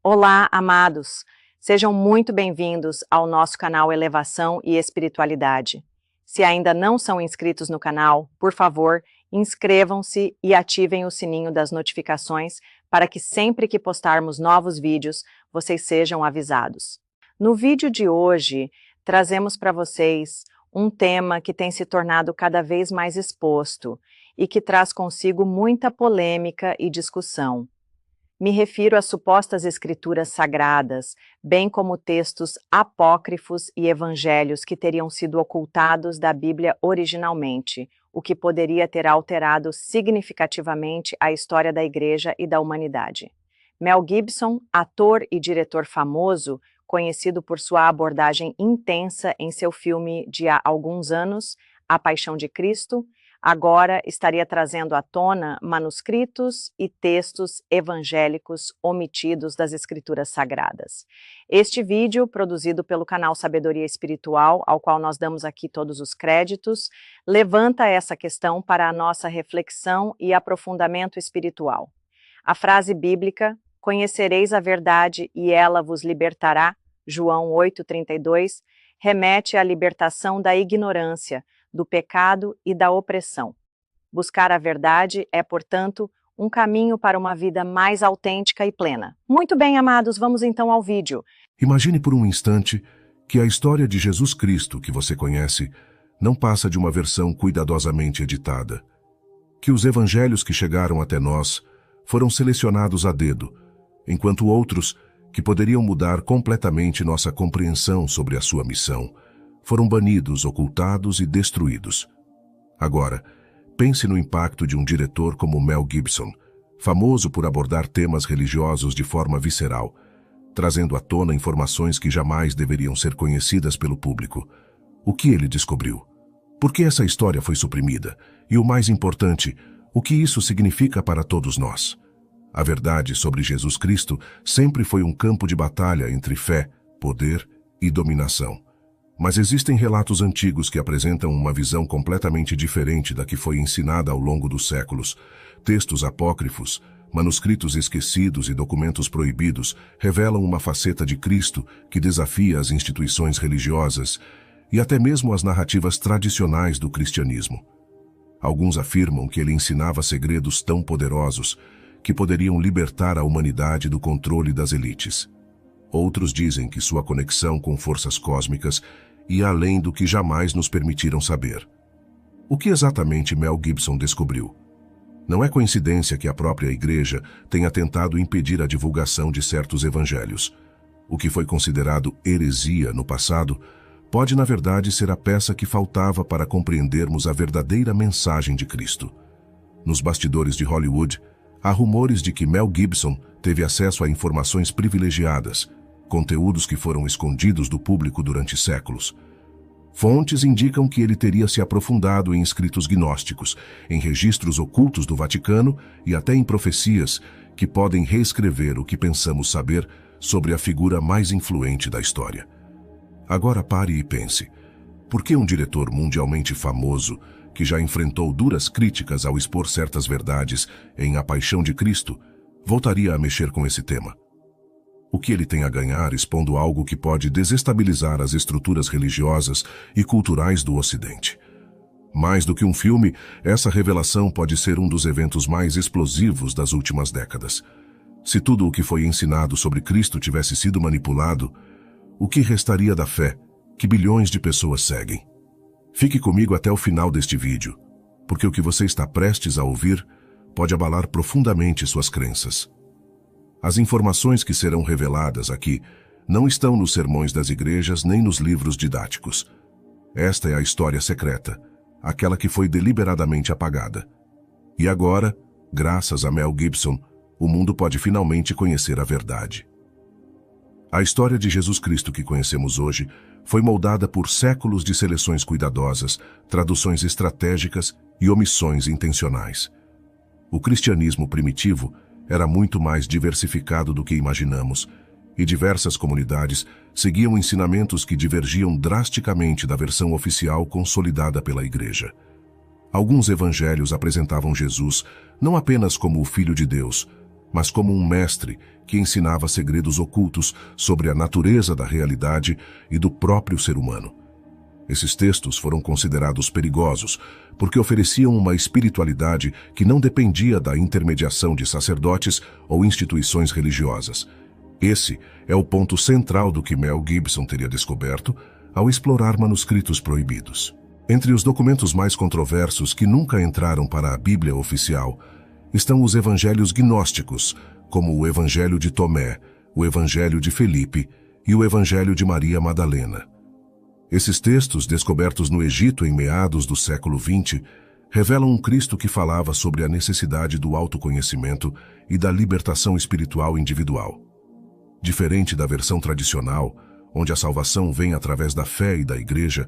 Olá, amados! Sejam muito bem-vindos ao nosso canal Elevação e Espiritualidade. Se ainda não são inscritos no canal, por favor, inscrevam-se e ativem o sininho das notificações para que sempre que postarmos novos vídeos, vocês sejam avisados. No vídeo de hoje, trazemos para vocês um tema que tem se tornado cada vez mais exposto e que traz consigo muita polêmica e discussão. Me refiro às supostas escrituras sagradas, bem como textos apócrifos e evangelhos que teriam sido ocultados da Bíblia originalmente, o que poderia ter alterado significativamente a história da Igreja e da humanidade. Mel Gibson, ator e diretor famoso, conhecido por sua abordagem intensa em seu filme de há alguns anos, A Paixão de Cristo, agora estaria trazendo à tona manuscritos e textos evangélicos omitidos das Escrituras Sagradas. Este vídeo, produzido pelo canal Sabedoria Espiritual, ao qual nós damos aqui todos os créditos, levanta essa questão para a nossa reflexão e aprofundamento espiritual. A frase bíblica, "Conhecereis a verdade e ela vos libertará", João 8,32, remete à libertação da ignorância, do pecado e da opressão. Buscar a verdade é, portanto, um caminho para uma vida mais autêntica e plena. Muito bem, amados, vamos então ao vídeo. Imagine por um instante que a história de Jesus Cristo que você conhece não passa de uma versão cuidadosamente editada. Que os evangelhos que chegaram até nós foram selecionados a dedo, enquanto outros, que poderiam mudar completamente nossa compreensão sobre a sua missão, foram banidos, ocultados e destruídos. Agora, pense no impacto de um diretor como Mel Gibson, famoso por abordar temas religiosos de forma visceral, trazendo à tona informações que jamais deveriam ser conhecidas pelo público. O que ele descobriu? Por que essa história foi suprimida? E o mais importante, o que isso significa para todos nós? A verdade sobre Jesus Cristo sempre foi um campo de batalha entre fé, poder e dominação. Mas existem relatos antigos que apresentam uma visão completamente diferente da que foi ensinada ao longo dos séculos. Textos apócrifos, manuscritos esquecidos e documentos proibidos revelam uma faceta de Cristo que desafia as instituições religiosas e até mesmo as narrativas tradicionais do cristianismo. Alguns afirmam que ele ensinava segredos tão poderosos que poderiam libertar a humanidade do controle das elites. Outros dizem que sua conexão com forças cósmicas ia além do que jamais nos permitiram saber. O que exatamente Mel Gibson descobriu? Não é coincidência que a própria Igreja tenha tentado impedir a divulgação de certos evangelhos. O que foi considerado heresia no passado pode, na verdade, ser a peça que faltava para compreendermos a verdadeira mensagem de Cristo. Nos bastidores de Hollywood, há rumores de que Mel Gibson teve acesso a informações privilegiadas, conteúdos que foram escondidos do público durante séculos. Fontes indicam que ele teria se aprofundado em escritos gnósticos, em registros ocultos do Vaticano e até em profecias que podem reescrever o que pensamos saber sobre a figura mais influente da história. Agora pare e pense. Por que um diretor mundialmente famoso, que já enfrentou duras críticas ao expor certas verdades em A Paixão de Cristo, voltaria a mexer com esse tema? O que ele tem a ganhar expondo algo que pode desestabilizar as estruturas religiosas e culturais do Ocidente? Mais do que um filme, essa revelação pode ser um dos eventos mais explosivos das últimas décadas. Se tudo o que foi ensinado sobre Cristo tivesse sido manipulado, o que restaria da fé que bilhões de pessoas seguem? Fique comigo até o final deste vídeo, porque o que você está prestes a ouvir pode abalar profundamente suas crenças. As informações que serão reveladas aqui não estão nos sermões das igrejas nem nos livros didáticos. Esta é a história secreta, aquela que foi deliberadamente apagada. E agora, graças a Mel Gibson, o mundo pode finalmente conhecer a verdade. A história de Jesus Cristo que conhecemos hoje foi moldada por séculos de seleções cuidadosas, traduções estratégicas e omissões intencionais. O cristianismo primitivo era muito mais diversificado do que imaginamos, e diversas comunidades seguiam ensinamentos que divergiam drasticamente da versão oficial consolidada pela Igreja. Alguns evangelhos apresentavam Jesus não apenas como o Filho de Deus, mas como um mestre que ensinava segredos ocultos sobre a natureza da realidade e do próprio ser humano. Esses textos foram considerados perigosos porque ofereciam uma espiritualidade que não dependia da intermediação de sacerdotes ou instituições religiosas. Esse é o ponto central do que Mel Gibson teria descoberto ao explorar manuscritos proibidos. Entre os documentos mais controversos que nunca entraram para a Bíblia oficial estão os evangelhos gnósticos, como o Evangelho de Tomé, o Evangelho de Felipe e o Evangelho de Maria Madalena. Esses textos, descobertos no Egito em meados do século XX, revelam um Cristo que falava sobre a necessidade do autoconhecimento e da libertação espiritual individual. Diferente da versão tradicional, onde a salvação vem através da fé e da Igreja,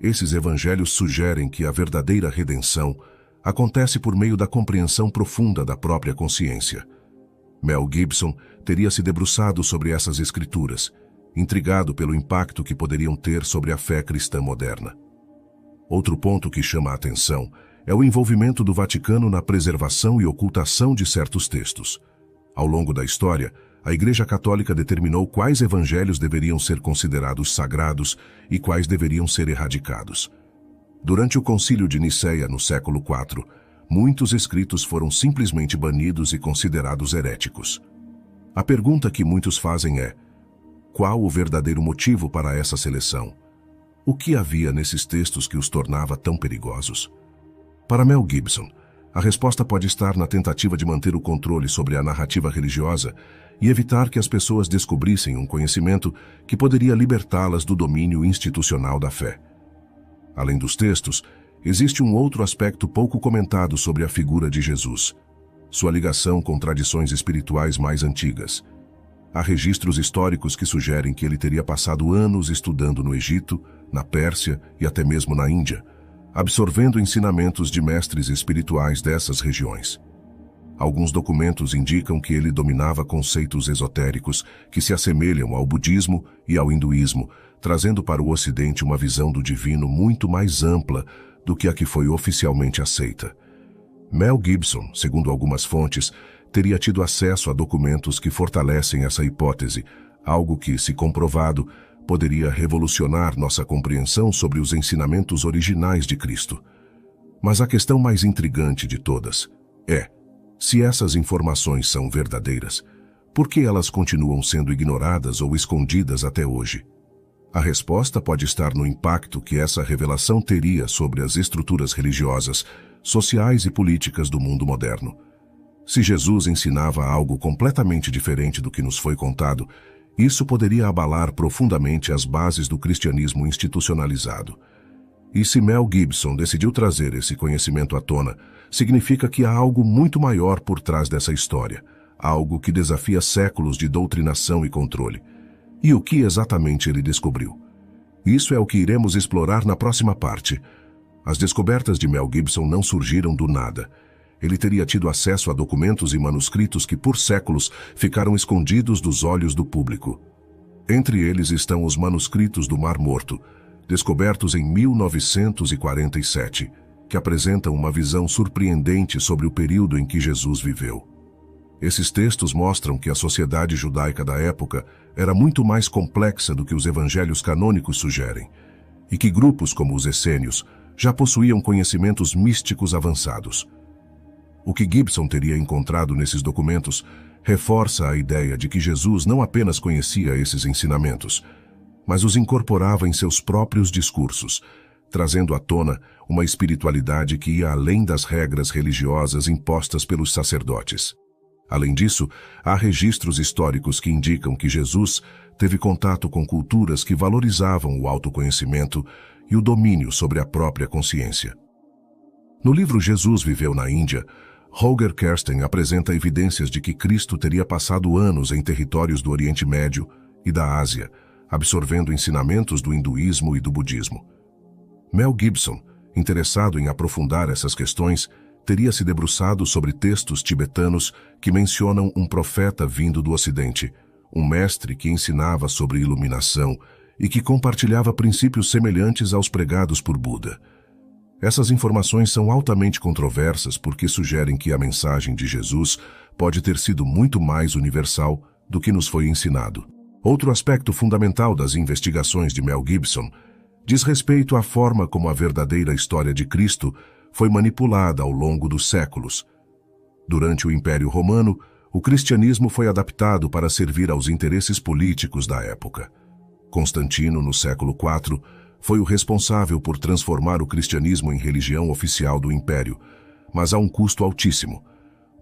esses evangelhos sugerem que a verdadeira redenção acontece por meio da compreensão profunda da própria consciência. Mel Gibson teria se debruçado sobre essas escrituras, intrigado pelo impacto que poderiam ter sobre a fé cristã moderna. Outro ponto que chama a atenção é o envolvimento do Vaticano na preservação e ocultação de certos textos. Ao longo da história, a Igreja Católica determinou quais evangelhos deveriam ser considerados sagrados e quais deveriam ser erradicados. Durante o Concílio de Nicéia, no século IV, muitos escritos foram simplesmente banidos e considerados heréticos. A pergunta que muitos fazem é: qual o verdadeiro motivo para essa seleção? O que havia nesses textos que os tornava tão perigosos? Para Mel Gibson, a resposta pode estar na tentativa de manter o controle sobre a narrativa religiosa e evitar que as pessoas descobrissem um conhecimento que poderia libertá-las do domínio institucional da fé. Além dos textos, existe um outro aspecto pouco comentado sobre a figura de Jesus: sua ligação com tradições espirituais mais antigas. Há registros históricos que sugerem que ele teria passado anos estudando no Egito, na Pérsia e até mesmo na Índia, absorvendo ensinamentos de mestres espirituais dessas regiões. Alguns documentos indicam que ele dominava conceitos esotéricos que se assemelham ao budismo e ao hinduísmo, trazendo para o Ocidente uma visão do divino muito mais ampla do que a que foi oficialmente aceita. Mel Gibson, segundo algumas fontes, teria tido acesso a documentos que fortalecem essa hipótese, algo que, se comprovado, poderia revolucionar nossa compreensão sobre os ensinamentos originais de Cristo. Mas a questão mais intrigante de todas é: se essas informações são verdadeiras, por que elas continuam sendo ignoradas ou escondidas até hoje? A resposta pode estar no impacto que essa revelação teria sobre as estruturas religiosas, sociais e políticas do mundo moderno. Se Jesus ensinava algo completamente diferente do que nos foi contado, isso poderia abalar profundamente as bases do cristianismo institucionalizado. E se Mel Gibson decidiu trazer esse conhecimento à tona, significa que há algo muito maior por trás dessa história, algo que desafia séculos de doutrinação e controle. E o que exatamente ele descobriu? Isso é o que iremos explorar na próxima parte. As descobertas de Mel Gibson não surgiram do nada. Ele teria tido acesso a documentos e manuscritos que por séculos ficaram escondidos dos olhos do público. Entre eles estão os manuscritos do Mar Morto, descobertos em 1947, que apresentam uma visão surpreendente sobre o período em que Jesus viveu. Esses textos mostram que a sociedade judaica da época era muito mais complexa do que os evangelhos canônicos sugerem, e que grupos como os essênios já possuíam conhecimentos místicos avançados. O que Gibson teria encontrado nesses documentos reforça a ideia de que Jesus não apenas conhecia esses ensinamentos, mas os incorporava em seus próprios discursos, trazendo à tona uma espiritualidade que ia além das regras religiosas impostas pelos sacerdotes. Além disso, há registros históricos que indicam que Jesus teve contato com culturas que valorizavam o autoconhecimento e o domínio sobre a própria consciência. No livro Jesus Viveu na Índia, Holger Kersten apresenta evidências de que Cristo teria passado anos em territórios do Oriente Médio e da Ásia, absorvendo ensinamentos do hinduísmo e do budismo. Mel Gibson, interessado em aprofundar essas questões, teria se debruçado sobre textos tibetanos que mencionam um profeta vindo do Ocidente, um mestre que ensinava sobre iluminação e que compartilhava princípios semelhantes aos pregados por Buda. Essas informações são altamente controversas porque sugerem que a mensagem de Jesus pode ter sido muito mais universal do que nos foi ensinado. Outro aspecto fundamental das investigações de Mel Gibson diz respeito à forma como a verdadeira história de Cristo foi manipulada ao longo dos séculos. Durante o Império Romano, o cristianismo foi adaptado para servir aos interesses políticos da época. Constantino, no século IV, foi o responsável por transformar o cristianismo em religião oficial do Império, mas a um custo altíssimo.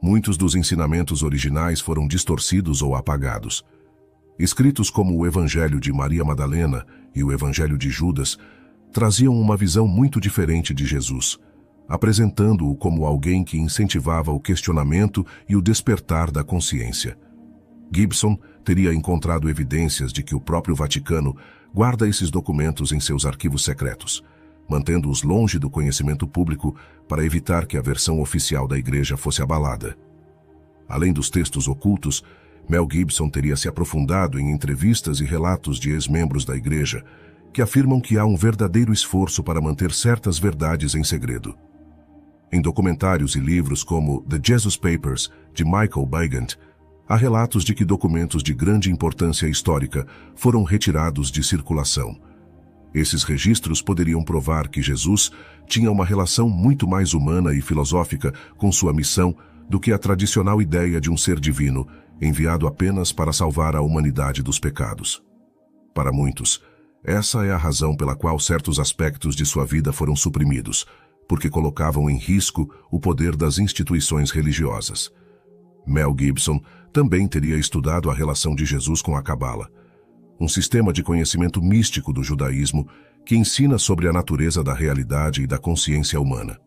Muitos dos ensinamentos originais foram distorcidos ou apagados. Escritos como o Evangelho de Maria Madalena e o Evangelho de Judas traziam uma visão muito diferente de Jesus, apresentando-o como alguém que incentivava o questionamento e o despertar da consciência. Gibson teria encontrado evidências de que o próprio Vaticano guarda esses documentos em seus arquivos secretos, mantendo-os longe do conhecimento público para evitar que a versão oficial da Igreja fosse abalada. Além dos textos ocultos, Mel Gibson teria se aprofundado em entrevistas e relatos de ex-membros da Igreja que afirmam que há um verdadeiro esforço para manter certas verdades em segredo. Em documentários e livros como The Jesus Papers, de Michael Bygant, há relatos de que documentos de grande importância histórica foram retirados de circulação. Esses registros poderiam provar que Jesus tinha uma relação muito mais humana e filosófica com sua missão do que a tradicional ideia de um ser divino, enviado apenas para salvar a humanidade dos pecados. Para muitos, essa é a razão pela qual certos aspectos de sua vida foram suprimidos, porque colocavam em risco o poder das instituições religiosas. Mel Gibson também teria estudado a relação de Jesus com a Cabala, um sistema de conhecimento místico do judaísmo que ensina sobre a natureza da realidade e da consciência humana.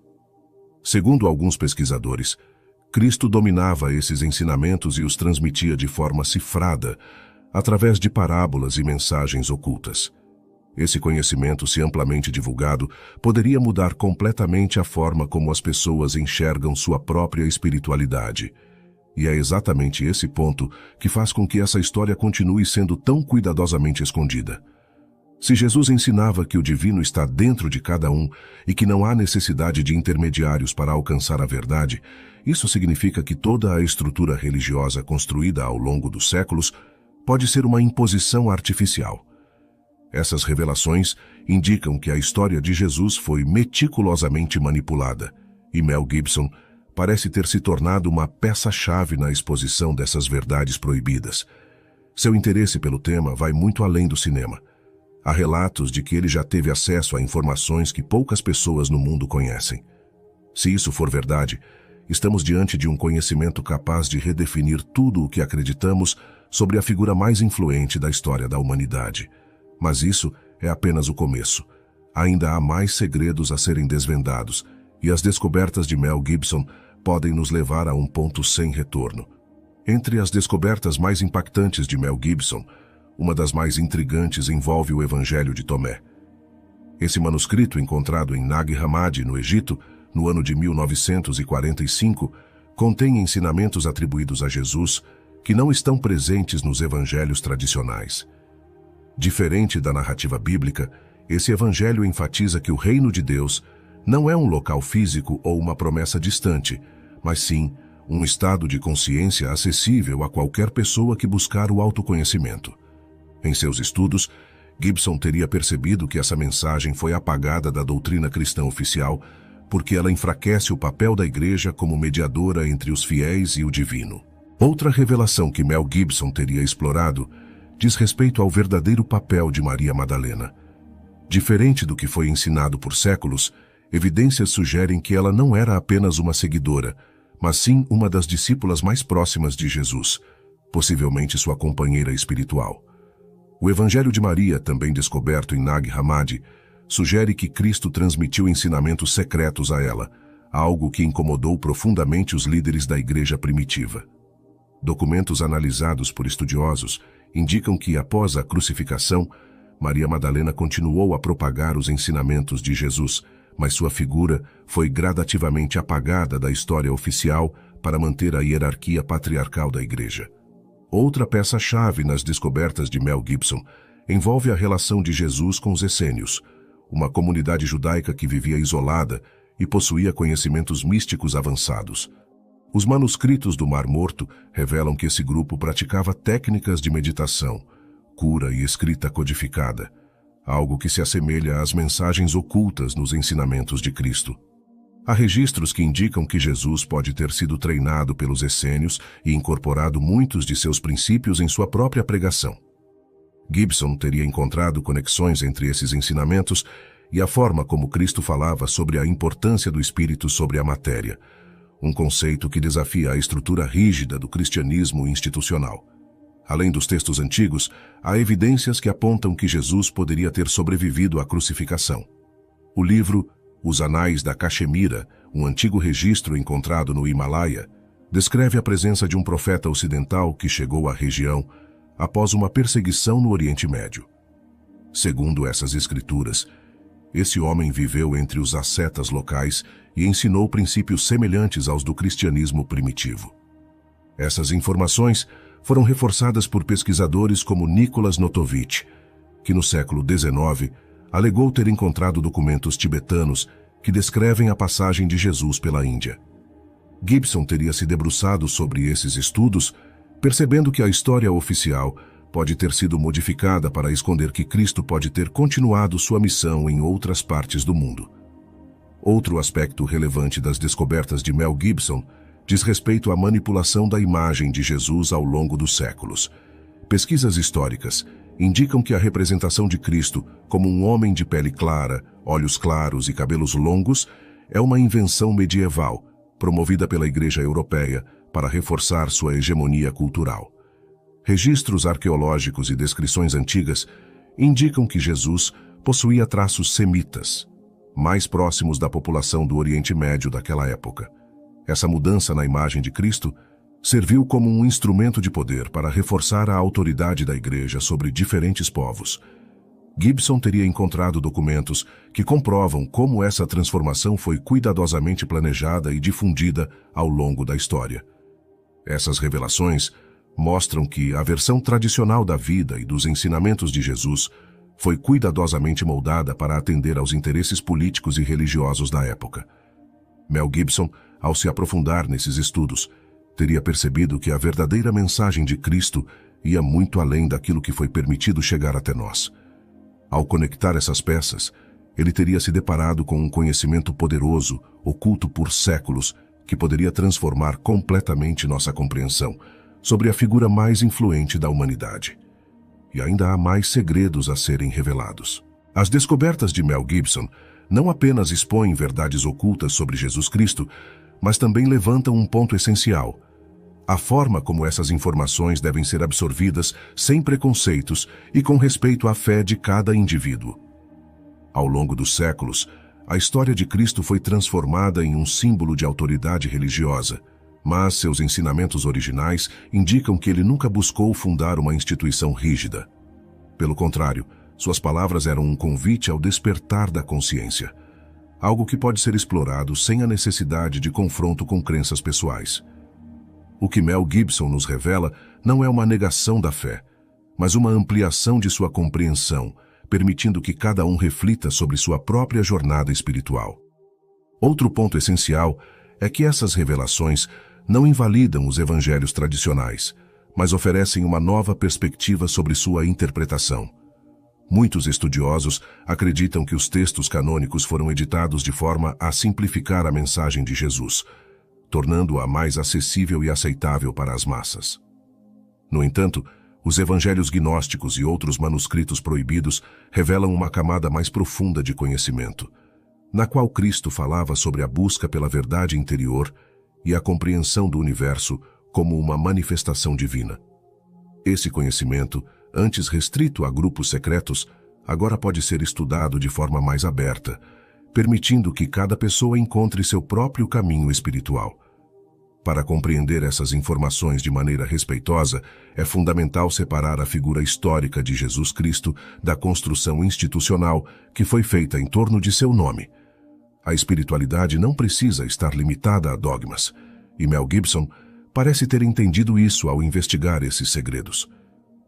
Segundo alguns pesquisadores, Cristo dominava esses ensinamentos e os transmitia de forma cifrada, através de parábolas e mensagens ocultas. Esse conhecimento, se amplamente divulgado, poderia mudar completamente a forma como as pessoas enxergam sua própria espiritualidade. E é exatamente esse ponto que faz com que essa história continue sendo tão cuidadosamente escondida. Se Jesus ensinava que o divino está dentro de cada um e que não há necessidade de intermediários para alcançar a verdade, isso significa que toda a estrutura religiosa construída ao longo dos séculos pode ser uma imposição artificial. Essas revelações indicam que a história de Jesus foi meticulosamente manipulada, e Mel Gibson parece ter se tornado uma peça-chave na exposição dessas verdades proibidas. Seu interesse pelo tema vai muito além do cinema. Há relatos de que ele já teve acesso a informações que poucas pessoas no mundo conhecem. Se isso for verdade, estamos diante de um conhecimento capaz de redefinir tudo o que acreditamos sobre a figura mais influente da história da humanidade. Mas isso é apenas o começo. Ainda há mais segredos a serem desvendados, e as descobertas de Mel Gibson podem nos levar a um ponto sem retorno. Entre as descobertas mais impactantes de Mel Gibson, uma das mais intrigantes envolve o Evangelho de Tomé. Esse manuscrito, encontrado em Nag Hammadi, no Egito, no ano de 1945, contém ensinamentos atribuídos a Jesus que não estão presentes nos evangelhos tradicionais. Diferente da narrativa bíblica, esse evangelho enfatiza que o reino de Deus não é um local físico ou uma promessa distante, mas sim um estado de consciência acessível a qualquer pessoa que buscar o autoconhecimento. Em seus estudos, Gibson teria percebido que essa mensagem foi apagada da doutrina cristã oficial porque ela enfraquece o papel da Igreja como mediadora entre os fiéis e o divino. Outra revelação que Mel Gibson teria explorado diz respeito ao verdadeiro papel de Maria Madalena. Diferente do que foi ensinado por séculos, evidências sugerem que ela não era apenas uma seguidora, mas sim uma das discípulas mais próximas de Jesus, possivelmente sua companheira espiritual. O Evangelho de Maria, também descoberto em Nag Hammadi, sugere que Cristo transmitiu ensinamentos secretos a ela, algo que incomodou profundamente os líderes da igreja primitiva. Documentos analisados por estudiosos indicam que, após a crucificação, Maria Madalena continuou a propagar os ensinamentos de Jesus, mas sua figura foi gradativamente apagada da história oficial para manter a hierarquia patriarcal da igreja. Outra peça-chave nas descobertas de Mel Gibson envolve a relação de Jesus com os essênios, uma comunidade judaica que vivia isolada e possuía conhecimentos místicos avançados. Os manuscritos do Mar Morto revelam que esse grupo praticava técnicas de meditação, cura e escrita codificada, algo que se assemelha às mensagens ocultas nos ensinamentos de Cristo. Há registros que indicam que Jesus pode ter sido treinado pelos essênios e incorporado muitos de seus princípios em sua própria pregação. Gibson teria encontrado conexões entre esses ensinamentos e a forma como Cristo falava sobre a importância do espírito sobre a matéria, um conceito que desafia a estrutura rígida do cristianismo institucional. Além dos textos antigos, há evidências que apontam que Jesus poderia ter sobrevivido à crucificação. O livro Os Anais da Caxemira, um antigo registro encontrado no Himalaia, descreve a presença de um profeta ocidental que chegou à região após uma perseguição no Oriente Médio. Segundo essas escrituras, esse homem viveu entre os ascetas locais e ensinou princípios semelhantes aos do cristianismo primitivo. Essas informações foram reforçadas por pesquisadores como Nicholas Notovitch, que no século XIX alegou ter encontrado documentos tibetanos que descrevem a passagem de Jesus pela Índia. Gibson teria se debruçado sobre esses estudos, percebendo que a história oficial pode ter sido modificada para esconder que Cristo pode ter continuado sua missão em outras partes do mundo. Outro aspecto relevante das descobertas de Mel Gibson diz respeito à manipulação da imagem de Jesus ao longo dos séculos. Pesquisas históricas indicam que a representação de Cristo como um homem de pele clara, olhos claros e cabelos longos é uma invenção medieval, promovida pela Igreja Europeia para reforçar sua hegemonia cultural. Registros arqueológicos e descrições antigas indicam que Jesus possuía traços semitas, mais próximos da população do Oriente Médio daquela época. Essa mudança na imagem de Cristo serviu como um instrumento de poder para reforçar a autoridade da Igreja sobre diferentes povos. Gibson teria encontrado documentos que comprovam como essa transformação foi cuidadosamente planejada e difundida ao longo da história. Essas revelações mostram que a versão tradicional da vida e dos ensinamentos de Jesus foi cuidadosamente moldada para atender aos interesses políticos e religiosos da época. Mel Gibson, ao se aprofundar nesses estudos, teria percebido que a verdadeira mensagem de Cristo ia muito além daquilo que foi permitido chegar até nós. Ao conectar essas peças, ele teria se deparado com um conhecimento poderoso, oculto por séculos, que poderia transformar completamente nossa compreensão sobre a figura mais influente da humanidade. E ainda há mais segredos a serem revelados. As descobertas de Mel Gibson não apenas expõem verdades ocultas sobre Jesus Cristo, mas também levantam um ponto essencial: a forma como essas informações devem ser absorvidas sem preconceitos e com respeito à fé de cada indivíduo. Ao longo dos séculos, a história de Cristo foi transformada em um símbolo de autoridade religiosa, mas seus ensinamentos originais indicam que ele nunca buscou fundar uma instituição rígida. Pelo contrário, suas palavras eram um convite ao despertar da consciência, algo que pode ser explorado sem a necessidade de confronto com crenças pessoais. O que Mel Gibson nos revela não é uma negação da fé, mas uma ampliação de sua compreensão, permitindo que cada um reflita sobre sua própria jornada espiritual. Outro ponto essencial é que essas revelações não invalidam os evangelhos tradicionais, mas oferecem uma nova perspectiva sobre sua interpretação. Muitos estudiosos acreditam que os textos canônicos foram editados de forma a simplificar a mensagem de Jesus, tornando-a mais acessível e aceitável para as massas. No entanto, os evangelhos gnósticos e outros manuscritos proibidos revelam uma camada mais profunda de conhecimento, na qual Cristo falava sobre a busca pela verdade interior e a compreensão do universo como uma manifestação divina. Esse conhecimento, antes restrito a grupos secretos, agora pode ser estudado de forma mais aberta, permitindo que cada pessoa encontre seu próprio caminho espiritual. Para compreender essas informações de maneira respeitosa, é fundamental separar a figura histórica de Jesus Cristo da construção institucional que foi feita em torno de seu nome. A espiritualidade não precisa estar limitada a dogmas, e Mel Gibson parece ter entendido isso ao investigar esses segredos.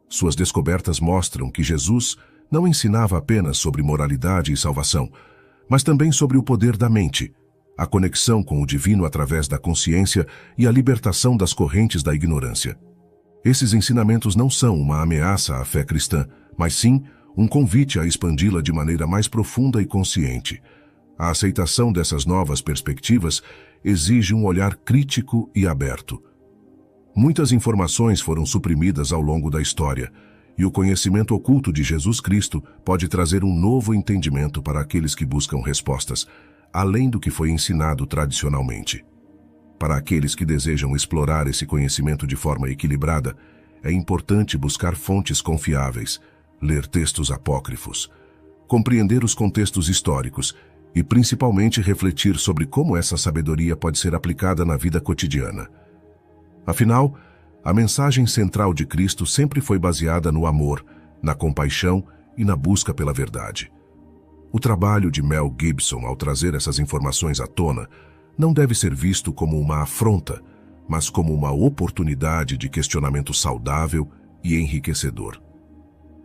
Suas descobertas mostram que Jesus não ensinava apenas sobre moralidade e salvação, mas também sobre o poder da mente, a conexão com o divino através da consciência e a libertação das correntes da ignorância. Esses ensinamentos não são uma ameaça à fé cristã, mas sim um convite a expandi-la de maneira mais profunda e consciente. A aceitação dessas novas perspectivas exige um olhar crítico e aberto. Muitas informações foram suprimidas ao longo da história, e o conhecimento oculto de Jesus Cristo pode trazer um novo entendimento para aqueles que buscam respostas, além do que foi ensinado tradicionalmente. Para aqueles que desejam explorar esse conhecimento de forma equilibrada, é importante buscar fontes confiáveis, ler textos apócrifos, compreender os contextos históricos e principalmente refletir sobre como essa sabedoria pode ser aplicada na vida cotidiana. Afinal, a mensagem central de Cristo sempre foi baseada no amor, na compaixão e na busca pela verdade. O trabalho de Mel Gibson ao trazer essas informações à tona não deve ser visto como uma afronta, mas como uma oportunidade de questionamento saudável e enriquecedor.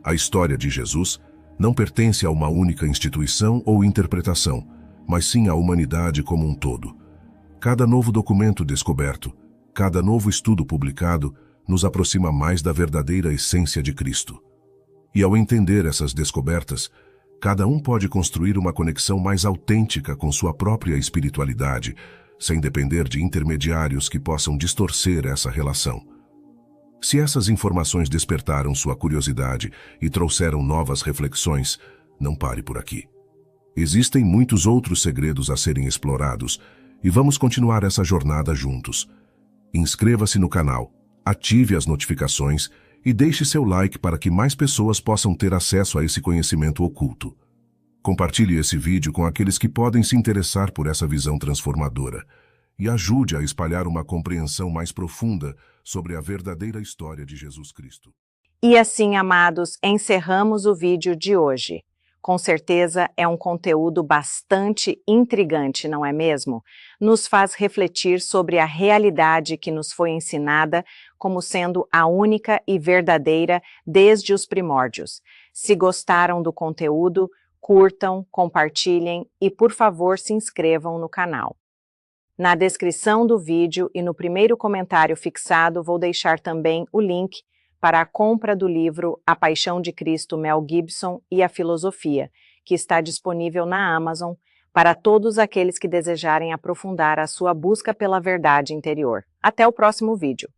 A história de Jesus não pertence a uma única instituição ou interpretação, mas sim à humanidade como um todo. Cada novo documento descoberto, cada novo estudo publicado, nos aproxima mais da verdadeira essência de Cristo. E ao entender essas descobertas, cada um pode construir uma conexão mais autêntica com sua própria espiritualidade, sem depender de intermediários que possam distorcer essa relação. Se essas informações despertaram sua curiosidade e trouxeram novas reflexões, não pare por aqui. Existem muitos outros segredos a serem explorados e vamos continuar essa jornada juntos. Inscreva-se no canal, ative as notificações e deixe seu like para que mais pessoas possam ter acesso a esse conhecimento oculto. Compartilhe esse vídeo com aqueles que podem se interessar por essa visão transformadora e ajude a espalhar uma compreensão mais profunda sobre a verdadeira história de Jesus Cristo. E assim, amados, encerramos o vídeo de hoje. Com certeza é um conteúdo bastante intrigante, não é mesmo? Nos faz refletir sobre a realidade que nos foi ensinada como sendo a única e verdadeira desde os primórdios. Se gostaram do conteúdo, curtam, compartilhem e, por favor, se inscrevam no canal. Na descrição do vídeo e no primeiro comentário fixado vou deixar também o link para a compra do livro A Paixão de Cristo, Mel Gibson e a Filosofia, que está disponível na Amazon para todos aqueles que desejarem aprofundar a sua busca pela verdade interior. Até o próximo vídeo.